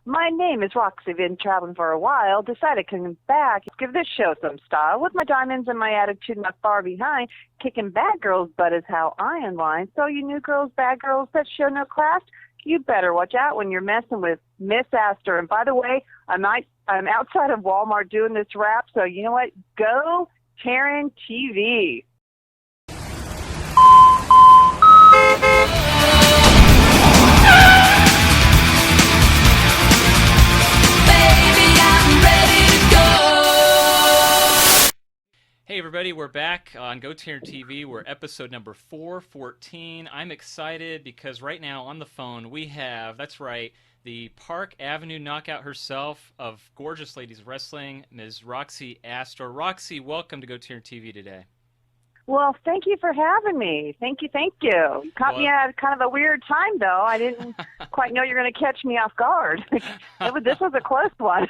My name is Roxy. Been traveling for a while. Decided to come back. Give this show some style. With my diamonds and my attitude not far behind. Kicking bad girls' butt is how I unwind. So you new girls, bad girls that show no class, you better watch out when you're messing with Miss Astor. And by the way, I'm outside of Walmart doing this rap. So you know what? Go Tarryn TV. Hey everybody, we're back on GoTarryn TV. We're episode number 414. I'm excited because right now on the phone we have, that's right, the Park Avenue knockout herself of Gorgeous Ladies Wrestling, Ms. Roxy Astor. Roxy, welcome to GoTarryn TV today. Well, thank you for having me. Thank you. You caught me at kind of a weird time, though. I didn't quite know you were going to catch me off guard. This was a close one.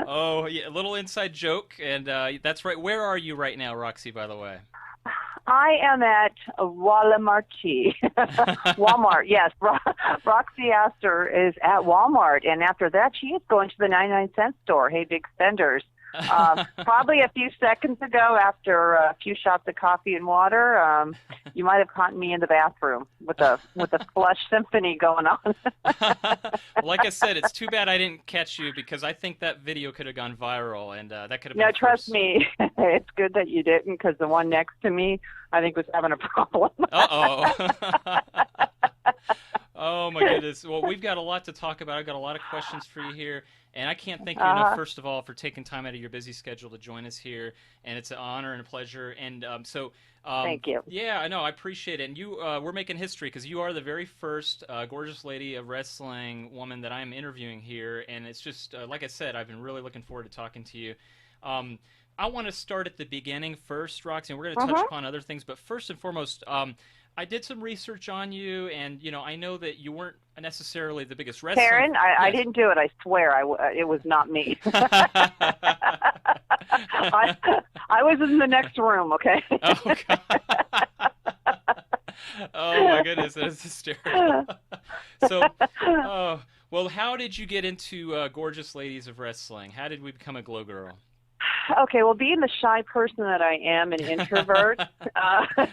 Oh, yeah, a little inside joke, and that's right. Where are you right now, Roxy, by the way? I am at Walmart. Walmart, yes. Roxy Astor is at Walmart, and after that, she is going to the 99-cent store. Hey, big spenders. Probably a few seconds ago, after a few shots of coffee and water, you might have caught me in the bathroom with a flush symphony going on. Like I said, it's too bad I didn't catch you because I think that video could have gone viral, and that could have been. No, trust me, it's good that you didn't because the one next to me, I think, was having a problem. Uh-oh. Oh, my goodness. Well, we've got a lot to talk about. I've got a lot of questions for you here. And I can't thank you enough, first of all, for taking time out of your busy schedule to join us here. And it's an honor and a pleasure. And thank you. Yeah, I know. I appreciate it. And we're making history because you are the very first gorgeous lady of wrestling woman that I'm interviewing here. And it's just, like I said, I've been really looking forward to talking to you. I want to start at the beginning first, Roxy, and we're going to touch upon other things. But first and foremost, I did some research on you, and I know that you weren't necessarily the biggest wrestler. Tarryn, I didn't do it. I swear, it was not me. I was in the next room. Okay. Oh God. Oh my goodness, that is hysterical. So, well, how did you get into Gorgeous Ladies of Wrestling? How did we become a glow girl? Okay, well, being the shy person that I am, an introvert,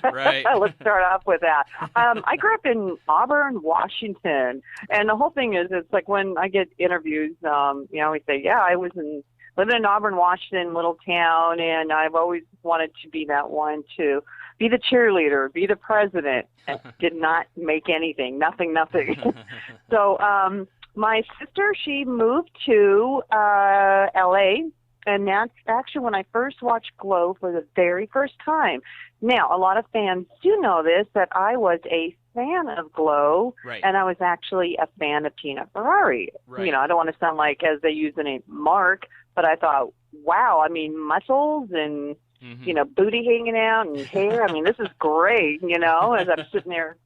right. Let's start off with that. I grew up in Auburn, Washington, and the whole thing is, it's like when I get interviews, we say, yeah, I was living in Auburn, Washington, little town, and I've always wanted to be that one to be the cheerleader, be the president. Did not make anything, nothing. So my sister, she moved to L.A., and that's actually when I first watched Glow for the very first time. Now, a lot of fans do know this, that I was a fan of Glow, right. And I was actually a fan of Tina Ferrari. Right. I don't want to sound like, as they use the name, Mark, but I thought, wow, I mean, muscles and, booty hanging out and hair. I mean, this is great, as I'm sitting there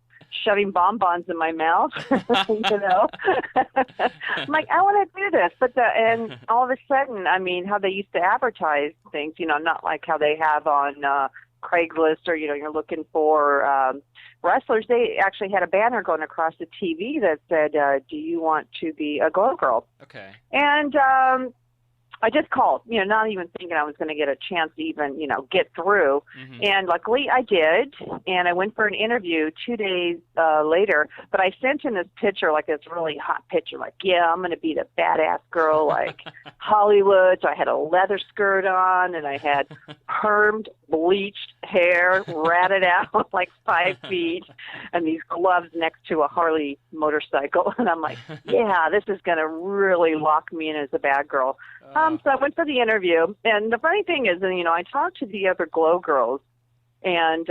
shoving bonbons in my mouth, I'm like, I want to do this. And all of a sudden, I mean, how they used to advertise things, not like how they have on Craigslist or, you're looking for wrestlers. They actually had a banner going across the TV that said, do you want to be a glow girl? Okay. And I just called, not even thinking I was going to get a chance to even, get through. Mm-hmm. And luckily I did. And I went for an interview 2 days later. But I sent in this picture, like this really hot picture, like, yeah, I'm going to be the badass girl, like Hollywood. So I had a leather skirt on, and I had permed, bleached hair, ratted out like 5 feet, and these gloves next to a Harley motorcycle. And I'm like, yeah, this is going to really lock me in as a bad girl. So I went for the interview, and the funny thing is, I talked to the other Glow girls, and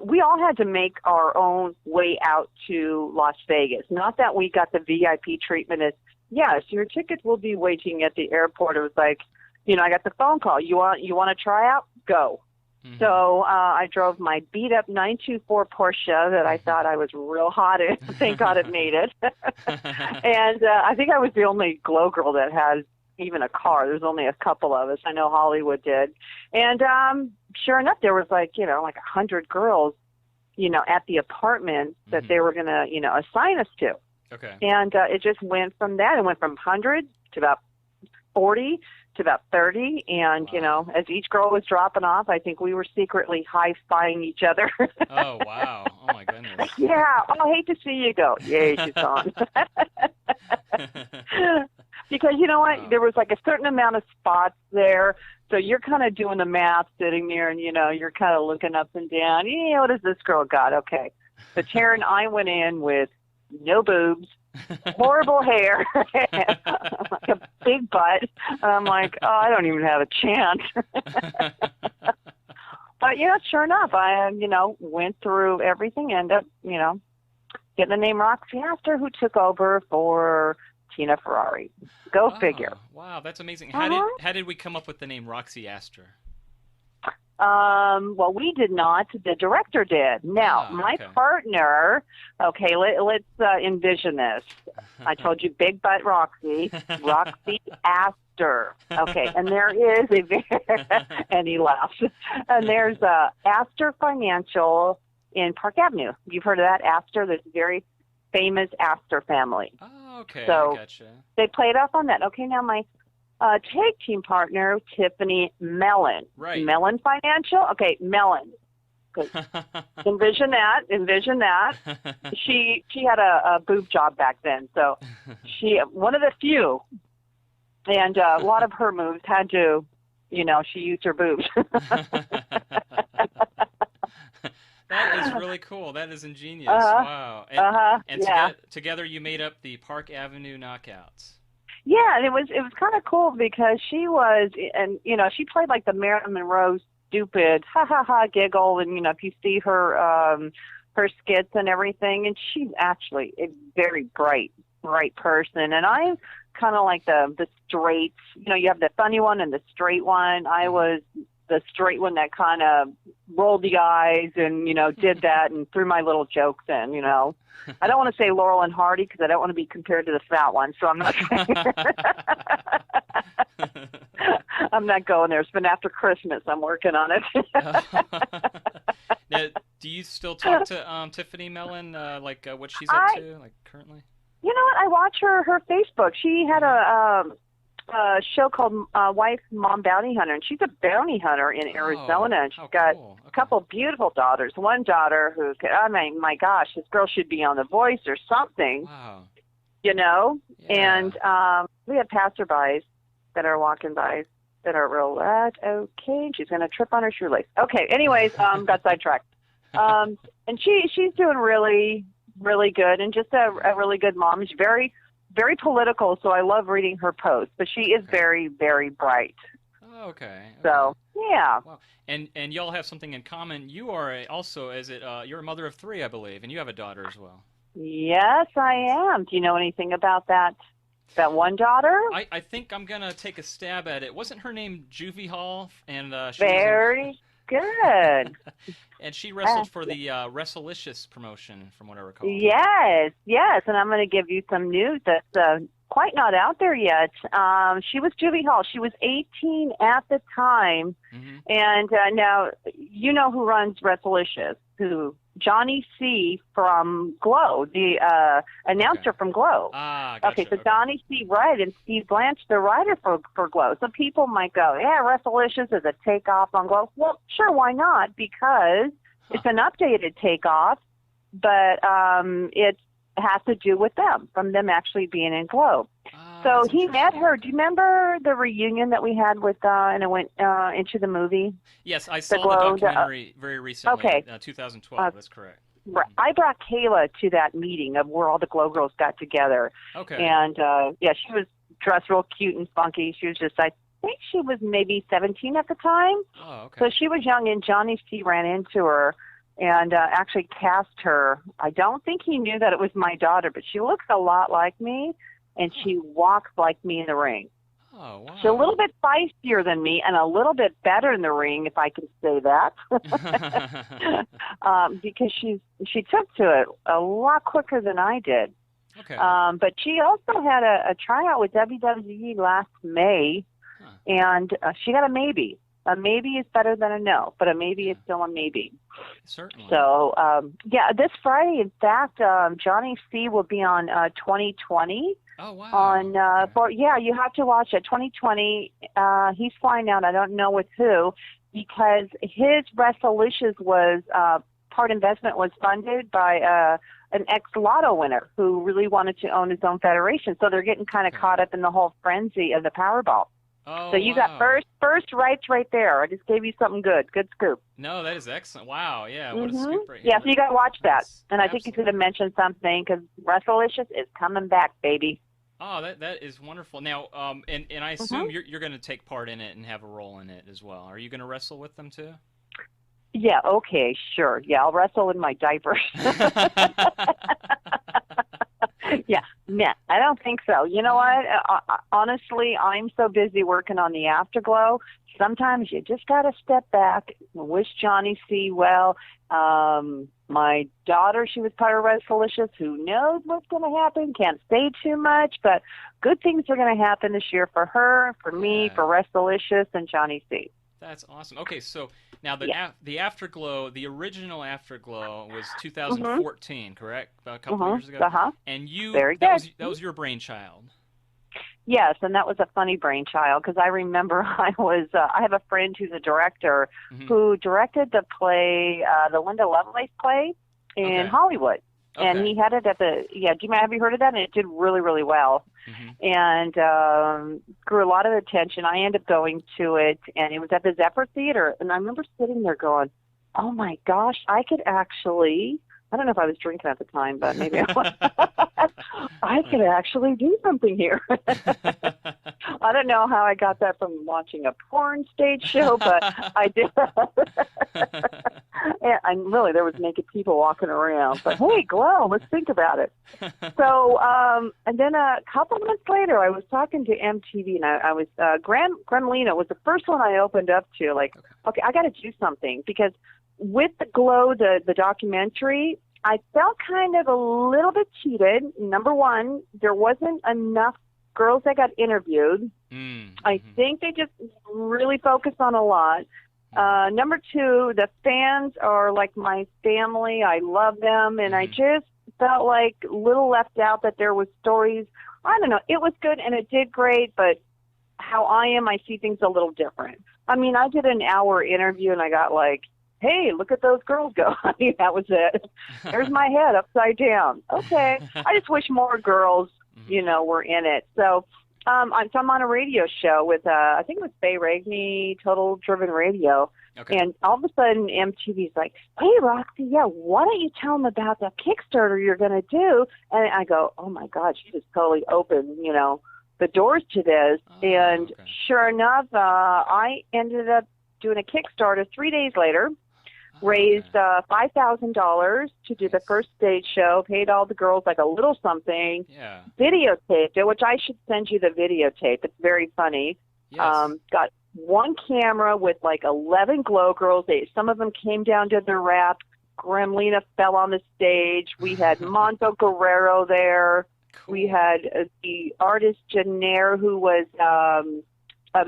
we all had to make our own way out to Las Vegas. Not that we got the VIP treatment as, yes, your tickets will be waiting at the airport. It was like, I got the phone call. You want to try out? Go. Mm-hmm. So I drove my beat-up 924 Porsche that I thought I was real hot in. Thank God it made it. And I think I was the only Glow girl that had even a car. There's only a couple of us. I know Hollywood did. And sure enough, there was like 100 girls, at the apartment that they were going to, assign us to. Okay. And it just went from that. It went from 100 to about 40 to about 30. And, you know, as each girl was dropping off, I think we were secretly high-fiving each other. Oh, wow. Oh, my goodness. Yeah. Oh, I hate to see you go. Yay, she's gone. Because, you know what, there was like a certain amount of spots there, so you're kind of doing the math sitting there, and, you know, you're kind of looking up and down. Yeah, what does this girl got? Okay. So Tarryn, I went in with no boobs, horrible hair, like a big butt. I'm like, oh, I don't even have a chance. But, you know, sure enough, I, you know, went through everything, ended up, you know, getting the name Roxy Astor, who took over for Tina Ferrari. Go figure. Wow, that's amazing. How did we come up with the name Roxy Astor? Well, we did not. The director did. Now, my partner, okay, let's envision this. I told you big butt Roxy, Roxy Astor. Okay, and there is and he laughs. And there's Astor Financial in Park Avenue. You've heard of that, Astor? There's a very famous Astor family. Oh, okay. So I gotcha. They played off on that. Okay, now my tag team partner, Tiffany Mellon. Right. Mellon Financial? Okay, Mellon. Envision that. She had a boob job back then, so she one of the few, and a lot of her moves had to, you know, she used her boobs. That is really cool. That is ingenious. Wow. And together you made up the Park Avenue Knockouts. Yeah, and it was kind of cool because she was, and you know, she played like the Marilyn Monroe stupid giggle, and you know, if you see her her skits and everything, and she's actually a very bright person, and I'm kind of like the straight, you know, you have the funny one and the straight one. I was the straight one that kind of rolled the eyes and, you know, did that and threw my little jokes in, you know. I don't want to say Laurel and Hardy because I don't want to be compared to the fat one, so I'm not I'm not going there. It's been after Christmas. I'm working on it. Now, do you still talk to Tiffany Mellon, like what she's up to, like currently? You know what? I watch her Facebook. She had a show called Wife, Mom, Bounty Hunter, and she's a bounty hunter in Arizona, and she's got a couple beautiful daughters. One daughter who, I mean, my gosh, this girl should be on The Voice or something, you know? Yeah. And we have passerbys that are walking by that are real, okay, she's going to trip on her shoelace. Okay, anyways, got sidetracked. And she's doing really, really good, and just a really good mom. She's very political, so I love reading her posts. But she is very, very bright. Oh, okay. So yeah. Wow. And y'all have something in common. You are also, you're a mother of 3, I believe, and you have a daughter as well. Yes, I am. Do you know anything about that one daughter? I think I'm gonna take a stab at it. Wasn't her name Juvie Hall? And she very good. And she wrestled for the Wrestlicious promotion, from what I recall. Yes, and I'm going to give you some news that's quite not out there yet. She was Juvie Hall. She was 18 at the time, and now you know who runs Wrestlicious, Johnny C. from G.L.O.W, the announcer from G.L.O.W. Gotcha. Okay, so Johnny C. Wright and Steve Blanche, the writer for G.L.O.W. So people might go, yeah, Wrestlicious is a takeoff on G.L.O.W. Well, sure, why not? Because it's an updated takeoff, but it has to do with from them actually being in G.L.O.W. So he met her. Do you remember the reunion that we had with, and it went into the movie? Yes, I saw the documentary very recently. Okay. 2012, that's correct. I brought Kayla to that meeting of where all the G.L.O.W girls got together. Okay. And, yeah, she was dressed real cute and funky. She was just, I think she was maybe 17 at the time. Oh, okay. So she was young, and Johnny C. ran into her and actually cast her. I don't think he knew that it was my daughter, but she looks a lot like me. And she walks like me in the ring. Oh, wow. She's a little bit feistier than me and a little bit better in the ring, if I can say that. Because she took to it a lot quicker than I did. Okay. But she also had a tryout with WWE last May, and she got a maybe. A maybe is better than a no, but a maybe is still a maybe. Certainly. So, yeah, this Friday, in fact, Johnny C will be on 2020. Oh, wow. On, yeah, you have to watch it. 2020, he's flying out. I don't know with who, because his Resolutions was, part investment was funded by an ex-lotto winner who really wanted to own his own federation. So they're getting kind of caught up in the whole frenzy of the Powerball. Oh, so you got first rights right there. I just gave you something good. Good scoop. No, that is excellent. Wow, yeah, what a scoop right Yeah, here. so you got to watch that. And I Absolutely. think he's going to mention something because Resolutions is coming back, baby. Oh, that is wonderful. Now, and I assume you're going to take part in it and have a role in it as well. Are you going to wrestle with them too? Yeah, okay, sure. Yeah, I'll wrestle in my diapers. Yeah, nah, I don't think so. You know what? Honestly, I'm so busy working on the AfterGlow. Sometimes you just got to step back and wish Johnny C. well. My daughter, she was part of Resolutions. Who knows what's going to happen? Can't say too much, but good things are going to happen this year for her, for me, for Resolutions, and Johnny C. That's awesome. Okay, so now the Afterglow, the original Afterglow was 2014, correct? About a couple years ago. And that was your brainchild. Yes, and that was a funny brainchild because I remember I have a friend who's a director who directed the play, the Linda Lovelace play in Hollywood. And he had it at have you heard of that? And it did really, really well. And grew a lot of attention. I ended up going to it, and it was at the Zephyr Theater. And I remember sitting there going, oh, my gosh, I could actually, I don't know if I was drinking at the time, but maybe I was. I could actually do something here. I don't know how I got that from watching a porn stage show, but I did. And really, there was naked people walking around. But hey, G.L.O.W, let's think about it. So, and then a couple months later, I was talking to MTV, and I was Gremlina was the first one I opened up to. Like, okay, I got to do something because with the G.L.O.W, the documentary, I felt kind of a little bit cheated. Number one, there wasn't enough girls that got interviewed. I think they just really focused on a lot. Number two, the fans are like my family. I love them, and I just felt like a little left out that there was stories. I don't know. It was good, and it did great, but how I am, I see things a little different. I mean, I did an hour interview, and I got like, hey, look at those girls go. I mean, that was it. There's my head upside down. Okay. I just wish more girls, were in it. So I'm on a radio show with, I think it was Faye Ragney, Total Driven Radio. Okay. And all of a sudden, MTV's like, hey, Roxy, why don't you tell them about the Kickstarter you're going to do? And I go, oh, my God, she just totally opened, the doors to this. And sure enough, I ended up doing a Kickstarter 3 days later. Raised $5,000 to do the first stage show, paid all the girls like a little something, videotaped it, which I should send you the videotape. It's very funny. Yes. Got one camera with like 11 G.L.O.W girls. Some of them came down to their rap. Gremlina fell on the stage. We had Monto Guerrero there. Cool. We had the artist Janaire, who was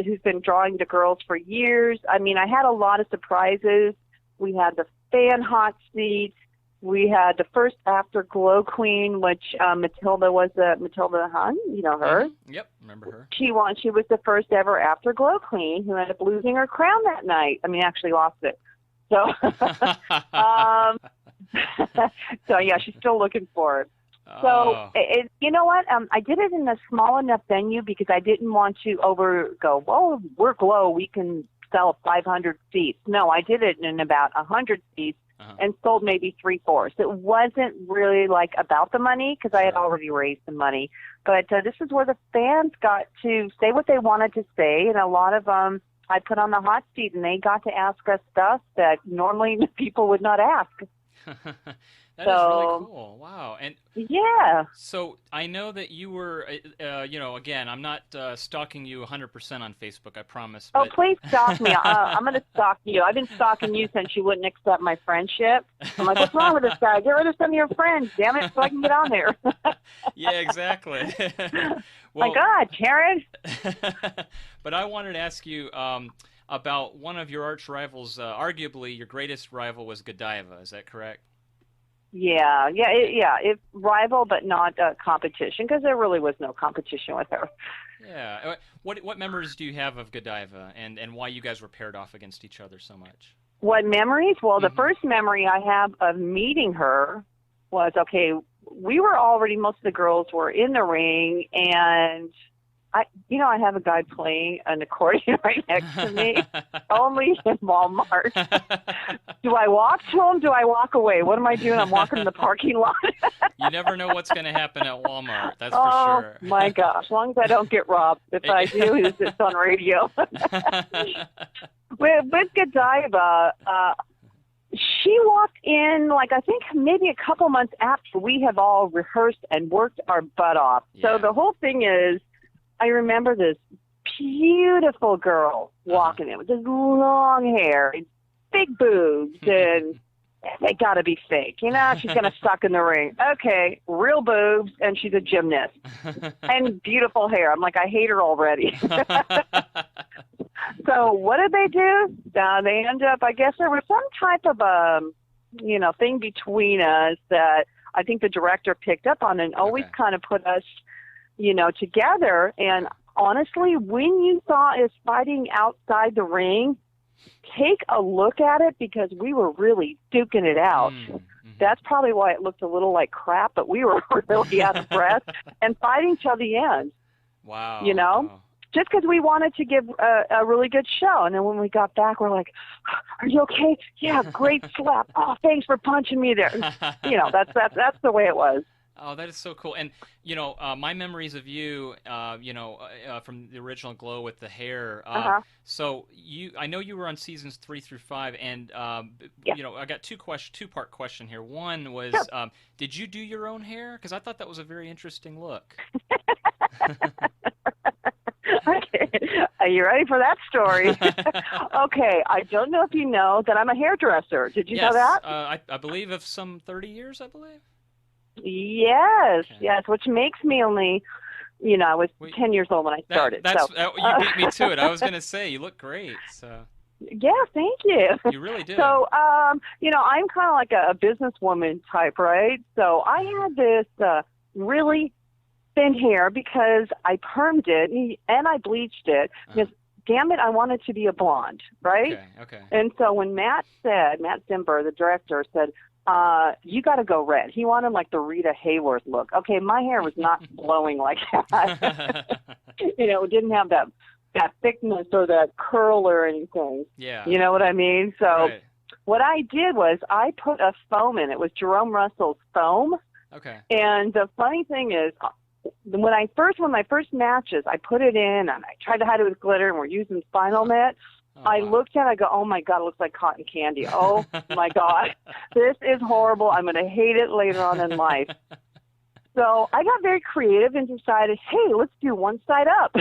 who's been drawing the girls for years. I mean, I had a lot of surprises. We had the fan hot seat. We had the first AfterGlow queen, which Matilda was Matilda Hun. You know her. Yep, remember her. She was the first ever AfterGlow queen who ended up losing her crown that night. I mean, actually lost it. So, so yeah, she's still looking for it. So, you know what? I did it in a small enough venue because I didn't want to go, well, we're G.L.O.W, we can sell 500 seats. No, I did it in about 100 seats and sold maybe 3/4. It wasn't really like about the money because I had already raised the money. But this is where the fans got to say what they wanted to say, and a lot of them I put on the hot seat, and they got to ask us stuff that normally people would not ask. That is really cool. Wow. And so I know that you were, again, I'm not stalking you 100% on Facebook, I promise. But... Oh, please stalk me. I'm going to stalk you. I've been stalking you since you wouldn't accept my friendship. I'm like, what's wrong with this guy? Get rid of some of your friends, damn it, so I can get on there. Yeah, exactly. Well, my God, Tarryn. But I wanted to ask you, about one of your arch rivals. Arguably, your greatest rival was Godiva. Is that correct? Yeah, It rival, but not competition, because there really was no competition with her. Yeah. What memories do you have of Godiva, and why you guys were paired off against each other so much? What memories? Well, the first memory I have of meeting her was, okay, we were already, most of the girls were in the ring, and I have a guy playing an accordion right next to me, only in Walmart. Do I walk to him? Do I walk away? What am I doing? I'm walking in the parking lot. You never know what's going to happen at Walmart, that's for sure. Oh, my gosh. As long as I don't get robbed. If I do, it's on radio. With Godiva, she walked in, like, I think maybe a couple months after we have all rehearsed and worked our butt off. Yeah. So the whole thing is, I remember this beautiful girl walking in with this long hair, big boobs, and they got to be fake. She's going to suck in the ring. Okay, real boobs, and she's a gymnast. And beautiful hair. I'm like, I hate her already. So what did they do? They end up, I guess there was some type of, thing between us that I think the director picked up on and always kind of put us, together. And honestly, when you saw us fighting outside the ring, take a look at it, because we were really duking it out. That's probably why it looked a little like crap, but we were really out of breath and fighting till the end. Wow. Wow. Just because we wanted to give a really good show. And then when we got back, we're like, are you okay? Yeah, great slap. Oh, thanks for punching me there. That's the way it was. Oh, that is so cool. And, my memories of you, from the original Glow with the hair. So I know you were on seasons 3 through 5, and, I got two-part question here. One was, did you do your own hair? Because I thought that was a very interesting look. Okay. Are you ready for that story? Okay. I don't know if you know that I'm a hairdresser. Did you know that? I believe of some 30 years, I believe. Yes, yes, which makes me only, I was 10 years old when I started. You beat me to it. I was going to say, you look great. So. Yeah, thank you. You really do. So, I'm kind of like a businesswoman type, right? So I had this really thin hair because I permed it and I bleached it because, damn it, I wanted to be a blonde, right? Okay. And so when Matt Simber, the director, said, you got to go red. He wanted like the Rita Hayworth look. Okay, my hair was not blowing like that. It didn't have that thickness or that curl or anything. Yeah. You know what I mean? So what I did was I put a foam in. It was Jerome Russell's foam. Okay. And the funny thing is, when my first matches, I put it in and I tried to hide it with glitter, and we're using Spinal Net. I looked at it, I go, oh my God, it looks like cotton candy. Oh my God, this is horrible. I'm going to hate it later on in life. So I got very creative and decided, hey, let's do one side up.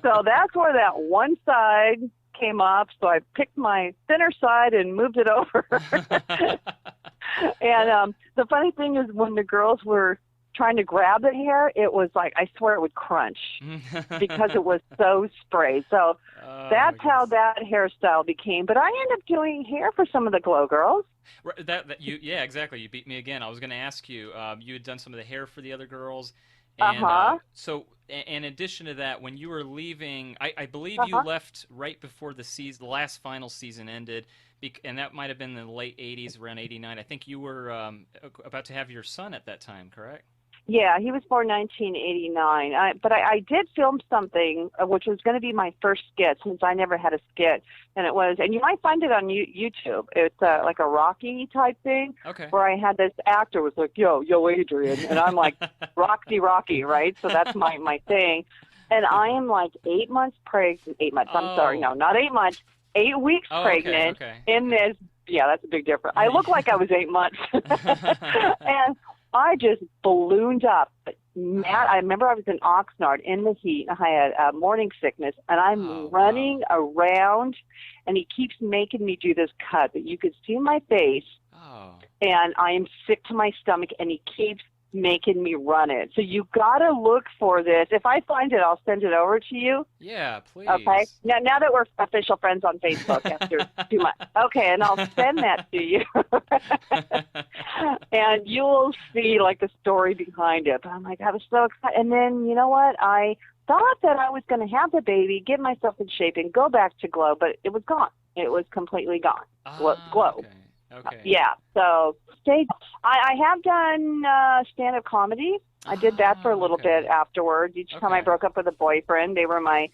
So that's where that one side came up. So I picked my thinner side and moved it over. And the funny thing is, when the girls were trying to grab the hair, it was like, I swear it would crunch because it was so sprayed. So that's how that hairstyle became. But I ended up doing hair for some of the Glow girls. Yeah, exactly. You beat me again. I was going to ask you, you had done some of the hair for the other girls. And so in addition to that, when you were leaving, I believe you left right before the last final season ended, and that might have been in the late 80s, around 89. I think you were about to have your son at that time, correct? Yeah, he was born 1989. But I did film something, which was going to be my first skit, since I never had a skit. And you might find it on YouTube. It's like a Rocky type thing, where I had this actor was like, yo, Adrian. And I'm like, Roxy, right? So that's my thing. And I am like 8 months pregnant, 8 months, I'm sorry, no, not 8 months, 8 weeks pregnant in this. Yeah, that's a big difference. I look like I was 8 months. And I just ballooned up. Matt, I remember I was in Oxnard in the heat. I had morning sickness, and I'm running around, and he keeps making me do this cut. But you could see my face, and I am sick to my stomach, and he keeps making me run it. So you got to look for this. If I find it, I'll send it over to you. Yeah, please. Okay. Now that we're official friends on Facebook after 2 months. Okay, and I'll send that to you. And you'll see like the story behind it. But I'm like, I was so excited. And then, you know what? I thought that I was going to have the baby, get myself in shape, and go back to G.L.O.W, but it was gone. It was completely gone. G.L.O.W. Okay. Yeah. So I have done stand-up comedy. I did that for a little bit afterwards. Each time I broke up with a boyfriend, they were my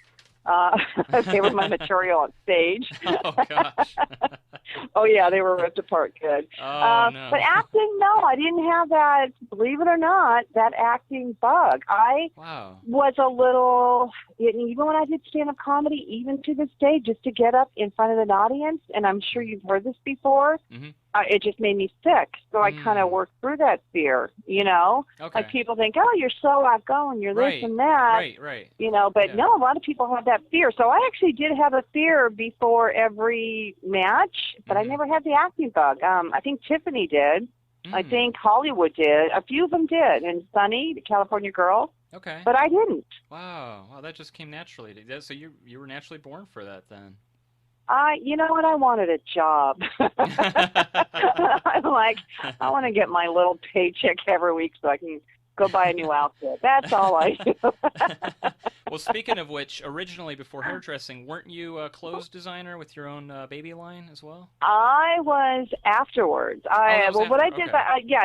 material on stage. Oh gosh. Oh yeah, they were ripped apart good. Oh no. But acting, no, I didn't have that. Believe it or not, that acting bug. I was a little, even when I did stand-up comedy, even to this day, just to get up in front of an audience, and I'm sure you've heard this before. It just made me sick. So I kind of worked through that fear, you know? Okay. Like people think, oh, you're so outgoing, you're this and that. Right. You know, but no, a lot of people have that fear. So I actually did have a fear before every match, but I never had the acting bug. I think Tiffany did. I think Hollywood did. A few of them did. And Sunny, the California girl. Okay. But I didn't. Wow, that just came naturally. So you were naturally born for that then. You know what? I wanted a job. I'm like, I want to get my little paycheck every week so I can go buy a new outfit. That's all I do. Well, speaking of which, originally before hairdressing, weren't you a clothes designer with your own baby line as well? I was afterwards. I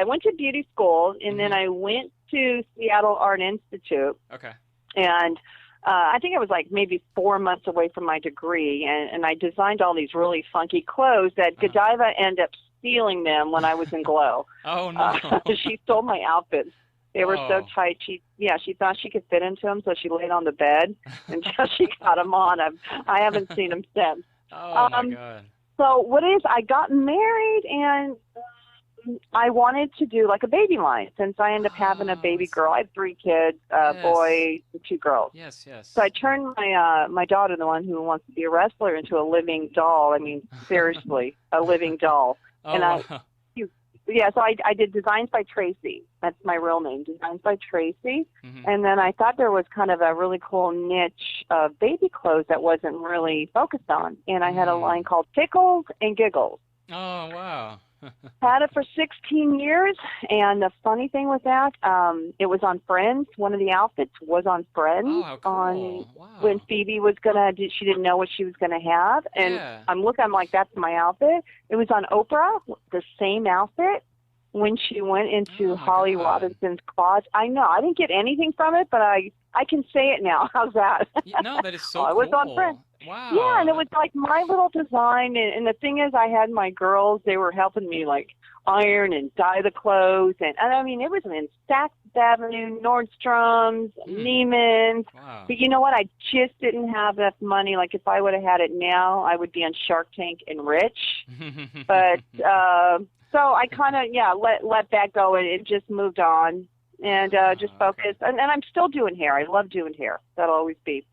went to beauty school, and then I went to Seattle Art Institute. Okay. And I think I was like maybe 4 months away from my degree, and I designed all these really funky clothes that Godiva ended up stealing them when I was in G.L.O.W. Oh, no. She stole my outfits. They were so tight. She thought she could fit into them, so she laid on the bed until she got them on. I haven't seen them since. Oh, my God. So I got married, and I wanted to do like a baby line since I ended up having a baby girl. I have 3 kids, a boy and 2 girls. Yes. So I turned my daughter, the one who wants to be a wrestler, into a living doll. I mean, seriously, a living doll. So I did Designs by Tracy. That's my real name, Designs by Tracy. And then I thought there was kind of a really cool niche of baby clothes that wasn't really focused on. And I had a line called Pickles and Giggles. Oh, wow. Had it for 16 years, and the funny thing with that, it was on Friends. One of the outfits was on Friends. Oh, how cool. When Phoebe was she didn't know what she was gonna have, and I'm like, that's my outfit. It was on Oprah, the same outfit, when she went into Holly Robinson's closet. I know, I didn't get anything from it, but I can say it now. How's that? No, that is so cool. I was on Friends. Wow. Yeah, and it was like my little design, and the thing is, I had my girls, they were helping me like iron and dye the clothes, and I mean, it was in Saks Avenue, Nordstrom's, Neiman's. Wow. But you know what? I just didn't have enough money. Like if I would have had it now, I would be on Shark Tank and rich. But so I kind of let that go, and it just moved on and just focused. And I'm still doing hair. I love doing hair. That'll always be.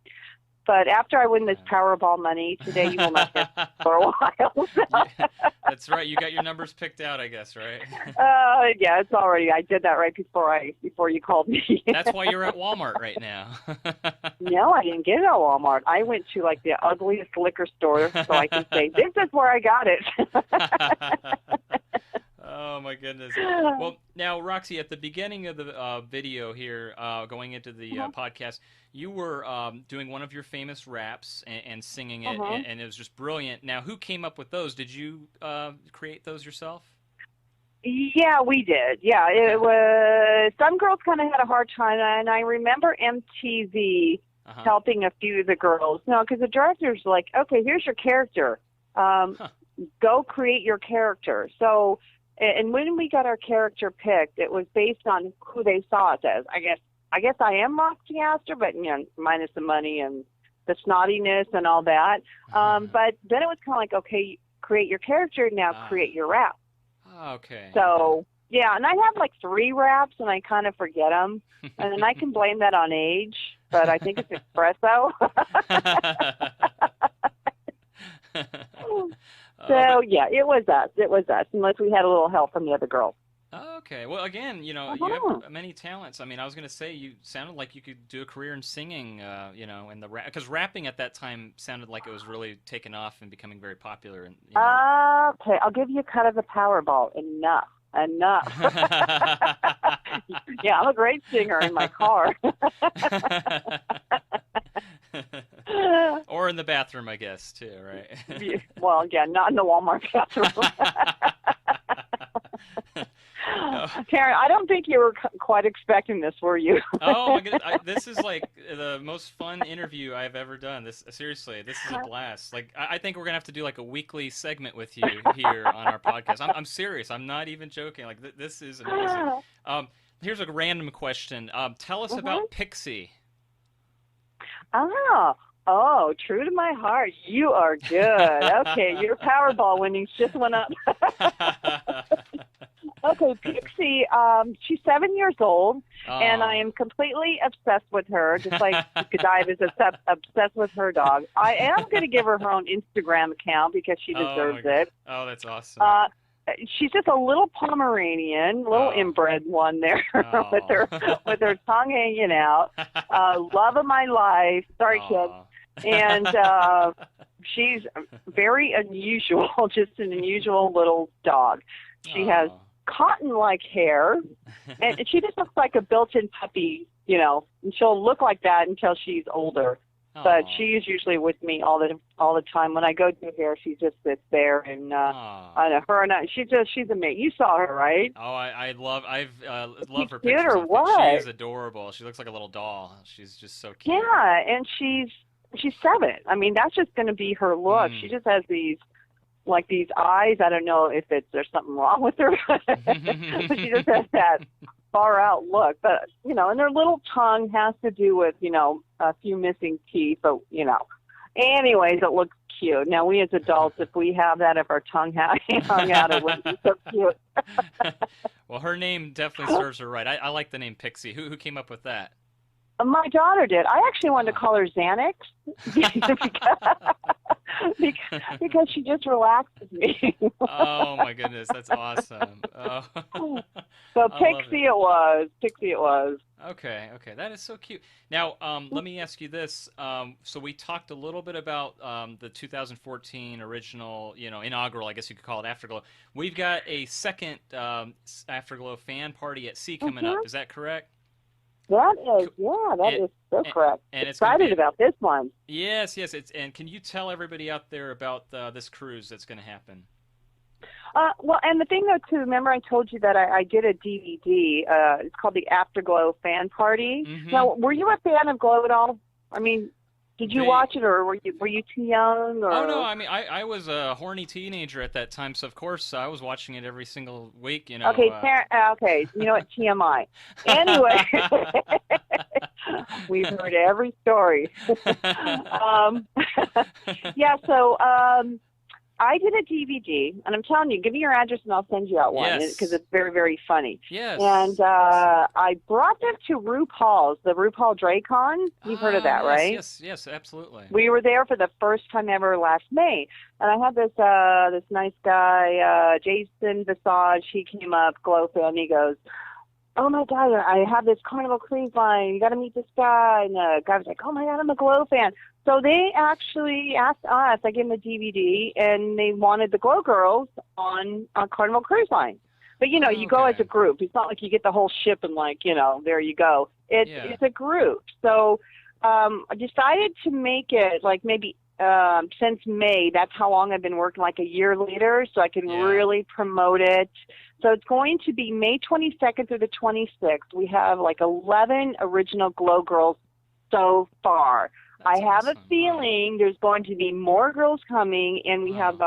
But after I win this Powerball money today, you will not get for a while. That's right. You got your numbers picked out, I guess, right? Yeah, it's already. I did that right before you called me. That's why you're at Walmart right now. No, I didn't get it at Walmart. I went to like the ugliest liquor store, so I can say this is where I got it. Oh, my goodness. Well, now, Roxy, at the beginning of the video here, going into the podcast, you were doing one of your famous raps and singing it, and it was just brilliant. Now, who came up with those? Did you create those yourself? Yeah, we did. Yeah, it was. Some girls kind of had a hard time, and I remember MTV helping a few of the girls. No, because the director's like, okay, here's your character. Go create your character. So. And when we got our character picked, it was based on who they saw us as. I guess I am Roxy Astor, but minus the money and the snottiness and all that. But then it was kind of like, okay, create your character, now create your rap. Okay. So yeah, and I have like 3 raps, and I kind of forget them, and then I can blame that on age, but I think it's espresso. So yeah, it was us. Unless we had a little help from the other girls. Okay. Well, again, you know, you have many talents. I mean, I was going to say you sounded like you could do a career in singing, you know, in the because rapping at that time sounded like it was really taking off and becoming very popular. And you know. Okay, I'll give you a cut of the Powerball. Enough. Yeah, I'm a great singer in my car. Or in the bathroom, I guess, too, right? Well, yeah, not in the Walmart bathroom. Tarryn, I don't think you were quite expecting this, were you? Oh my goodness, this is like the most fun interview I've ever done. Seriously, this is a blast. Like, I think we're gonna have to do like a weekly segment with you here on our podcast. I'm serious. I'm not even joking. Like, this is amazing. Here's a random question. Tell us about Pixie. Oh, true to my heart. You are good. Okay, your Powerball winnings just went up. Okay, Pixie, she's 7 years old, and I am completely obsessed with her, just like G.L.O.W. is obsessed with her dog. I am going to give her her own Instagram account because she deserves it. Oh, that's awesome. She's just a little Pomeranian, little inbred one there, with her tongue hanging out. Love of my life. Sorry, kids. And she's very unusual, just an unusual little dog. She has cotton-like hair, and she just looks like a built-in puppy, you know, and she'll look like that until she's older. But she is usually with me all the time. When I go do hair, she just sits there, and I know her and she's amazing. You saw her, right? Oh, I've loved her cute pictures. Or what? She is adorable. She looks like a little doll. She's just so cute. Yeah, and she's 7. I mean, that's just going to be her look. She just has these eyes. I don't know if there's something wrong with her, but she just has that far out look. But, you know, and her little tongue has to do with, you know, a few missing teeth. But, you know, anyways, it looks cute. Now, we as adults, if we have that, if our tongue hung out, it wouldn't be so cute. Well, her name definitely serves her right. I like the name Pixie. Who came up with that? My daughter did. I actually wanted to call her Xanax because she just relaxes me. Oh my goodness, that's awesome. Oh. So Pixie it was. Okay, that is so cute. Now, let me ask you this. So we talked a little bit about the 2014 original, you know, inaugural, I guess you could call it, AfterGlow. We've got a second AfterGlow Fan Party at sea coming up. Is that correct? That is so correct. And it's excited about this one. Yes. And can you tell everybody out there about this cruise that's going to happen? Well, and the thing, though, too, remember I told you that I did a DVD. It's called the AfterGlow Fan Party. Now, were you a fan of Glow at all? I mean, did you watch it, or were you too young? Or? Oh, no, I mean, I was a horny teenager at that time, so of course I was watching it every single week, you know. Okay, okay, you know what, TMI. Anyway, we've heard every story. Yeah, so I did a DVD, and I'm telling you, give me your address and I'll send you out one, because it's very, very funny. Yes. And I brought them to RuPaul's, the RuPaul DragCon. You've heard of that, right? Yes, absolutely. We were there for the first time ever last May, and I had this nice guy, Jason Visage. He came up, Glow fan. He goes, "Oh my God, I have this Carnival cruise line. You got to meet this guy." And the guy was like, "Oh my God, I'm a Glow fan." So they actually asked us, I gave them the DVD, and they wanted the Glow Girls on Carnival Cruise Line. But, you know, you go as a group. It's not like you get the whole ship and, like, you know, there you go. It's a group. So I decided to make it, like, maybe since May. That's how long I've been working, like a year later, so I can really promote it. So it's going to be May 22nd through the 26th. We have, like, 11 original Glow Girls so far. I have a feeling there's going to be more girls coming, and we have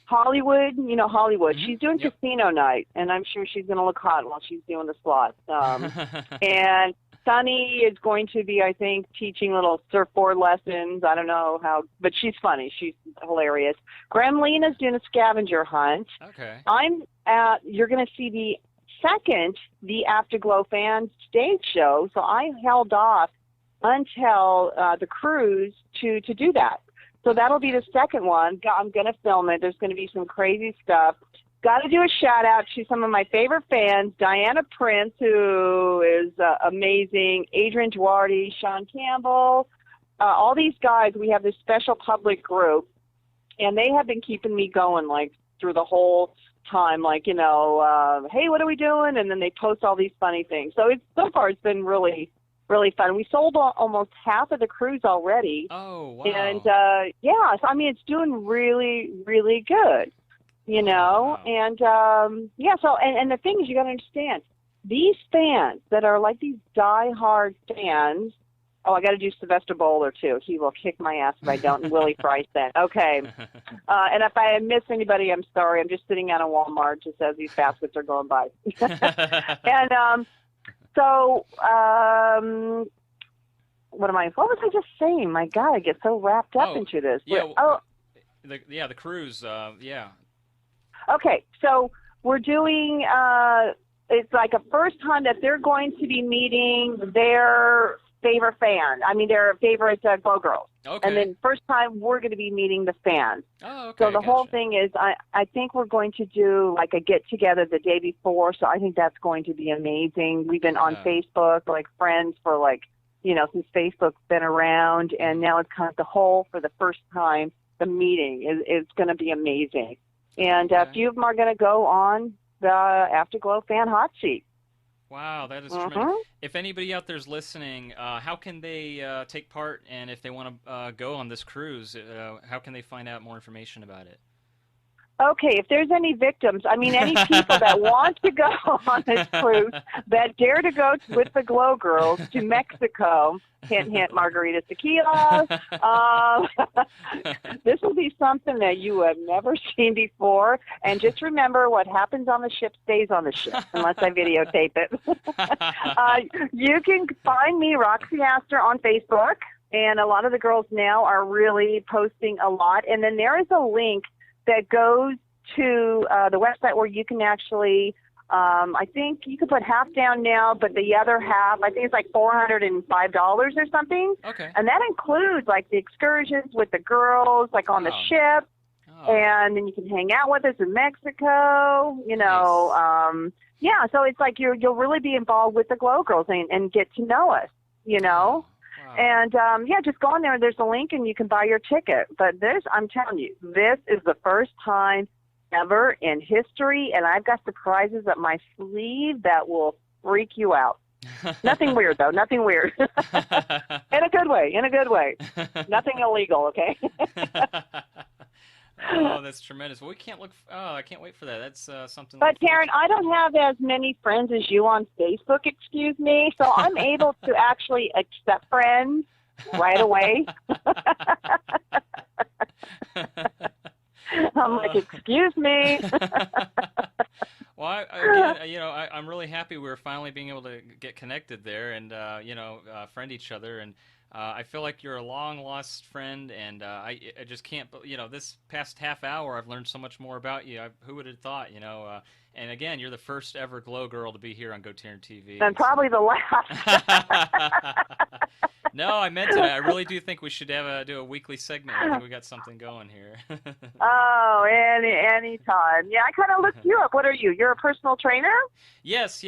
Hollywood. You know Hollywood. She's doing casino night, and I'm sure she's going to look hot while she's doing the slots. And Sunny is going to be, I think, teaching little surfboard lessons. I don't know how, but she's funny. She's hilarious. Gremlina's doing a scavenger hunt. Okay. You're going to see the AfterGlow fan stage show, so I held off until the cruise to do that. So that'll be the second one. I'm going to film it. There's going to be some crazy stuff. got to do a shout out to some of my favorite fans, Diana Prince, who is amazing, Adrian Duarte, Sean Campbell, all these guys. We have this special public group, and they have been keeping me going like through the whole time, like, you know, hey, what are we doing? And then they post all these funny things. So so far it's been really, really fun. We sold almost half of the cruise already. Oh, wow. And, yeah, so, I mean, it's doing really, really good, you know. Wow. And, yeah, so, and the thing is, you got to understand, these fans that are like these diehard fans, oh, I got to do Sylvester Bowler, too. He will kick my ass if I don't. And Willie Price then. Okay. And if I miss anybody, I'm sorry. I'm just sitting out of Walmart just as these baskets are going by. And so what was I just saying? My God, I get so wrapped up into this. Yeah, the cruise, yeah. Okay, so we're doing, it's like a first time that they're going to be meeting their favorite fan. I mean, their favorite Glow Girls. Okay. And then first time we're going to be meeting the fans. Oh, okay. So the whole thing is, I think we're going to do like a get together the day before. So I think that's going to be amazing. We've been on Facebook, like friends for like, you know, since Facebook's been around, and now it's kind of for the first time, the meeting is going to be amazing. And a few of them are going to go on the AfterGlow Fan Hot Seat. Wow, that is tremendous. If anybody out there is listening, how can they take part? And if they want to go on this cruise, how can they find out more information about it? Okay, if there's any victims, I mean, any people that want to go on this cruise, that dare to go with the Glow Girls to Mexico, hint, hint, margarita tequila, this will be something that you have never seen before. And just remember, what happens on the ship stays on the ship, unless I videotape it. You can find me, Roxy Astor, on Facebook, and a lot of the girls now are really posting a lot. And then there is a link that goes to the website where you can actually, I think you can put half down now, but the other half, I think it's like $405 or something. Okay. And that includes like the excursions with the girls, like on the ship, and then you can hang out with us in Mexico, you know. Nice. Yeah, so it's like you'll really be involved with the Glow Girls and get to know us, you know. Wow. And, yeah, just go on there. There's a link, and you can buy your ticket. But I'm telling you, this is the first time ever in history, and I've got surprises up my sleeve that will freak you out. Nothing weird, though. Nothing weird. In a good way. In a good way. Nothing illegal, okay? Oh, that's tremendous. Well, I can't wait for that. That's something. But, Tarryn, I don't have as many friends as you on Facebook, excuse me, so I'm able to actually accept friends right away. I'm like, excuse me. Well, again, you know, I'm really happy we're finally being able to get connected there and, you know, friend each other. And I feel like you're a long-lost friend, and I just can't, you know, this past half hour I've learned so much more about you. Who would have thought, you know? And again, you're the first ever Glow Girl to be here on GoTarryn TV. And probably the last. No, I meant it. I really do think we should do a weekly segment. I think we got something going here. Oh, anytime. Yeah, I kind of looked you up. What are you? You're a personal trainer? Yes.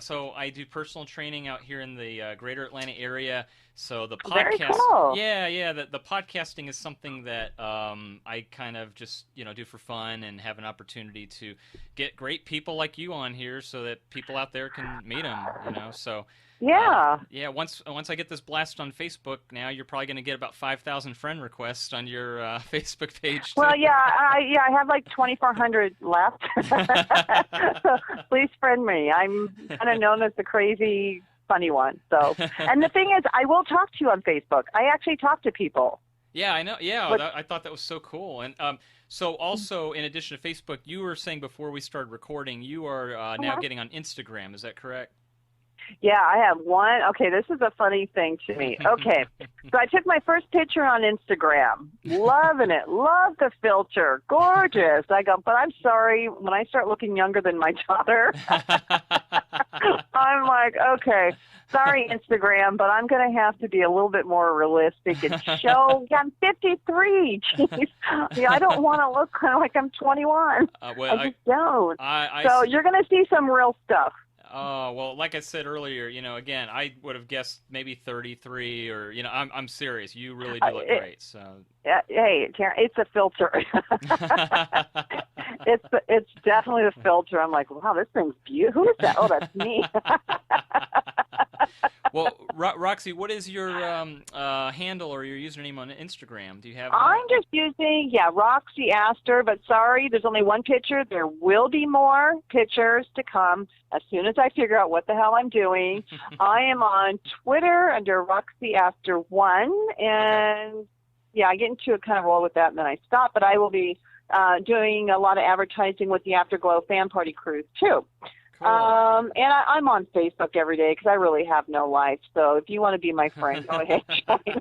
So I do personal training out here in the greater Atlanta area. So the podcast, very cool. Yeah. The podcasting is something that I kind of just do for fun and have an opportunity to get great people like you on here, so that people out there can meet them. So. Yeah. Once I get this blast on Facebook, now you're probably going to get about 5,000 friend requests on your Facebook page. Well, yeah, I have like 2,400 left. So please friend me. I'm kind of known as the crazy, funny one. So, and the thing is, I will talk to you on Facebook. I actually talk to people. Yeah, I know. Yeah, I thought that was so cool. And so also, in addition to Facebook, you were saying before we started recording, you are now getting on Instagram. Is that correct? Yeah, I have one. Okay, this is a funny thing to me. Okay, so I took my first picture on Instagram. Loving it. Love the filter. Gorgeous. I go, but I'm sorry, when I start looking younger than my daughter, I'm like, okay, sorry, Instagram, but I'm going to have to be a little bit more realistic and show, yeah, I'm 53. Jeez. Yeah, I don't want to look kind of like I'm 21. Well, I just don't. So you're going to see some real stuff. Oh, well, like I said earlier, again, I would have guessed maybe 33 or, I'm serious. You really do look great. So. Hey, Tarryn, it's a filter. It's definitely a filter. I'm like, wow, this thing's beautiful. Who is that? Oh, that's me. Well, Roxy, what is your handle or your username on Instagram? Do you have? I'm just using, Roxy Astor, but sorry, there's only one picture. There will be more pictures to come as soon as I figure out what the hell I'm doing. I am on Twitter under Roxy Astor 1, and I get into a kind of roll with that, and then I stop, but I will be doing a lot of advertising with the AfterGlow Fan Party cruise, too. Cool. And I'm on Facebook every day because I really have no life. So if you want to be my friend, go ahead and join.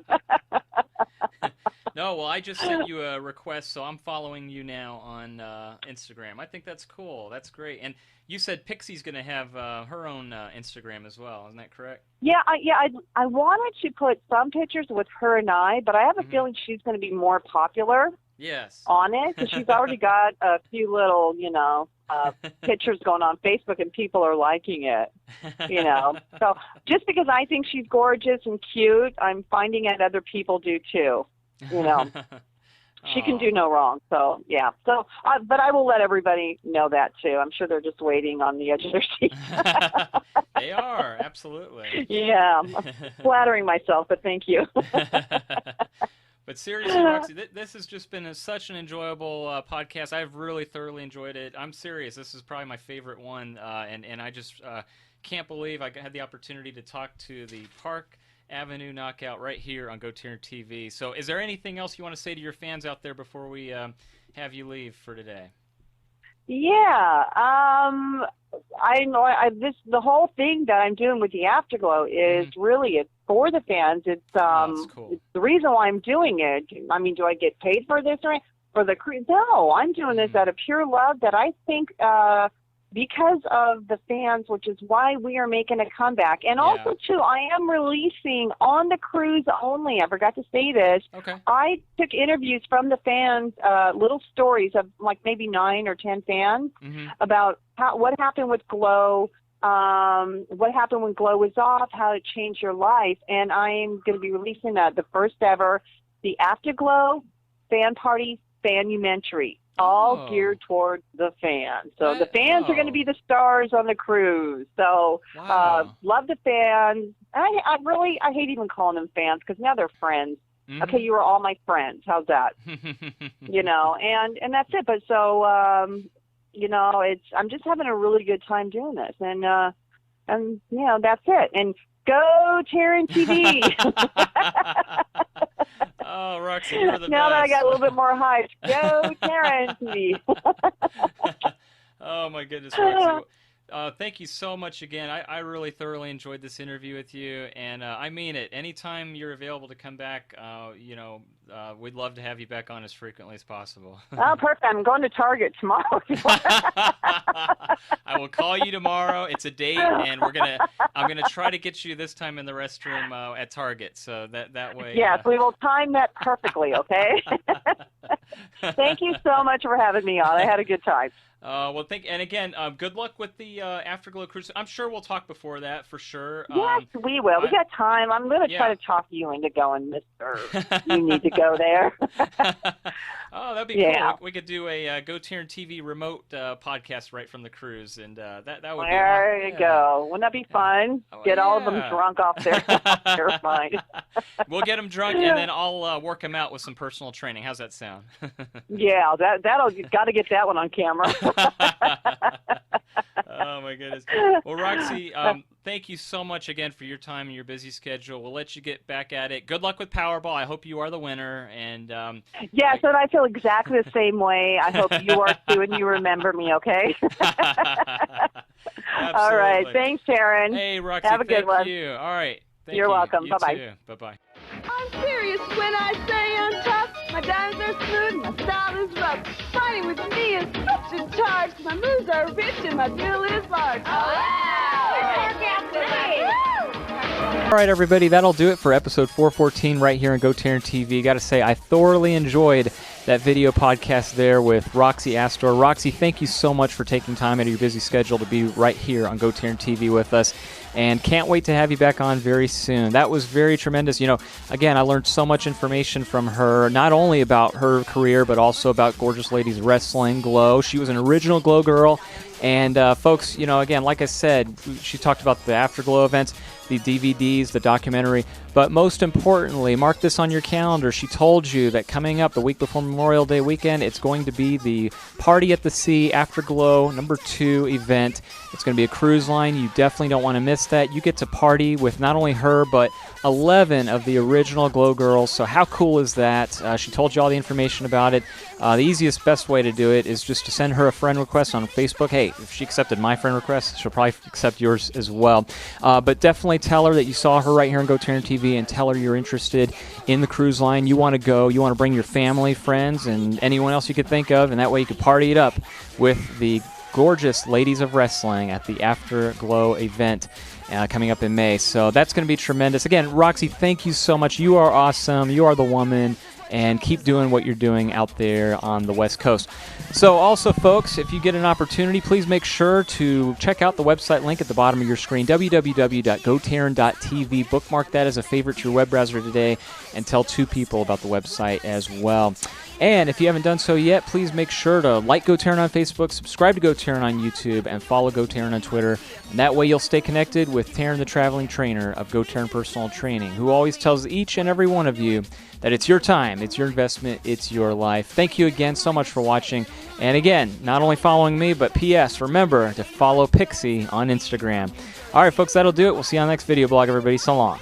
No, well, I just sent you a request, so I'm following you now on Instagram. I think that's cool. That's great. And you said Pixie's going to have her own Instagram as well. Isn't that correct? Yeah, I wanted to put some pictures with her and I, but I have a feeling she's going to be more popular. Yes. On it, because she's already got a few little, pictures going on Facebook, and people are liking it, So just because I think she's gorgeous and cute, I'm finding out other people do too, She can do no wrong. So, yeah. So, but I will let everybody know that too. I'm sure they're just waiting on the edge of their seat. They are, absolutely. Yeah. I'm flattering myself, but thank you. But seriously, Roxy, this has just been such an enjoyable podcast. I've really thoroughly enjoyed it. I'm serious. This is probably my favorite one, and I just can't believe I had the opportunity to talk to the Park Avenue Knockout right here on GoTarryn TV. So is there anything else you want to say to your fans out there before we have you leave for today? Yeah, I know the whole thing that I'm doing with the Afterglow is really it's for the fans. It's cool. It's the reason why I'm doing it. I mean, do I get paid for this or for the cruise? No, I'm doing this out of pure love that I think because of the fans, which is why we are making a comeback. And also, too, I am releasing on the cruise only. I forgot to say this. Okay. I took interviews from the fans, little stories of like maybe 9 or 10 fans about what happened with G.L.O.W, what happened when G.L.O.W was off, how it changed your life. And I'm going to be releasing the first ever, the AfterGlow Fan Party Fanumentary. All geared towards the fans. So the fans are going to be the stars on the cruise. So love the fans. I hate even calling them fans because now they're friends. Okay, you are all my friends. How's that? And that's it. But so I'm just having a really good time doing this, and that's it. And go Tarryn TV. Oh, Roxy, you're the now best. That I got a little bit more hype, go Tarryn TV. Oh, my goodness, Roxy. Thank you so much again. I really thoroughly enjoyed this interview with you, and I mean it. Anytime you're available to come back, we'd love to have you back on as frequently as possible. Oh, perfect. I'm going to Target tomorrow. I will call you tomorrow. It's a date, and I'm gonna try to get you this time in the restroom at Target. So that way. Yes, we will time that perfectly. Okay. Thank you so much for having me on. I had a good time. Well, and again, good luck with the AfterGlow cruise. I'm sure we'll talk before that for sure. Yes, we will. We got time. I'm going to try to talk you into going, Mister. You need to go there. Oh, that'd be cool. We could do a GoTarryn TV remote podcast right from the cruise, and that would be. There you go. Wouldn't that be fun? Get all of them drunk off their mind. We'll get them drunk, and then I'll work them out with some personal training. How's that sound? Yeah, that'll got to get that one on camera. Oh, my goodness. Well, Roxy, thank you so much again for your time and your busy schedule. We'll let you get back at it. Good luck with Powerball. I hope you are the winner. And yes, and I feel exactly the same way. I hope you are too, and you remember me, okay? All right. Thanks, Tarryn. Hey, Roxy, have a good one. Thank you. All right. You're welcome. You Bye-bye. too. Bye-bye. I'm serious when I say I'm tough. My diamonds are smooth, my style is rough. Fighting with me is such a charge. My moves are rich and my bill is large. All right, everybody, that'll do it for episode 414 right here on GoTarryn TV. Got to say, I thoroughly enjoyed that video podcast there with Roxy Astor. Roxy, thank you so much for taking time out of your busy schedule to be right here on GoTarryn TV with us. And can't wait to have you back on very soon. That was very tremendous. You know, again, I learned so much information from her, not only about her career, but also about Gorgeous Ladies Wrestling, Glow. She was an original Glow girl. And folks, you know, again, like I said, she talked about the AfterGlow events, the DVDs, the documentary, but most importantly, mark this on your calendar. She told you that coming up the week before Memorial Day weekend, it's going to be the Party at the Sea AfterGlow #2 event. It's going to be a cruise line. You definitely don't want to miss that. You get to party with not only her, but 11 of the original Glow girls. So how cool is that? She told you all the information about it. The easiest, best way to do it is just to send her a friend request on Facebook. Hey, if she accepted my friend request, she'll probably accept yours as well. But definitely tell her that you saw her right here on GoTarryn TV and tell her you're interested in the cruise line. You want to go. You want to bring your family, friends, and anyone else you could think of, and that way you could party it up with the Gorgeous Ladies of Wrestling at the AfterGlow event coming up in May. So that's going to be tremendous. Again, Roxy, thank you so much. You are awesome. You are the woman. And keep doing what you're doing out there on the West Coast. So also, folks, if you get an opportunity, please make sure to check out the website link at the bottom of your screen, www.gotarryn.tv. Bookmark that as a favorite to your web browser today and tell 2 people about the website as well. And if you haven't done so yet, please make sure to like GoTarryn on Facebook, subscribe to GoTarryn on YouTube, and follow GoTarryn on Twitter. And that way you'll stay connected with Tarryn the Traveling Trainer of GoTarryn Personal Training, who always tells each and every one of you that it's your time, it's your investment, it's your life. Thank you again so much for watching. And again, not only following me, but P.S., remember to follow Pixie on Instagram. All right, folks, that'll do it. We'll see you on the next video blog, everybody. So long.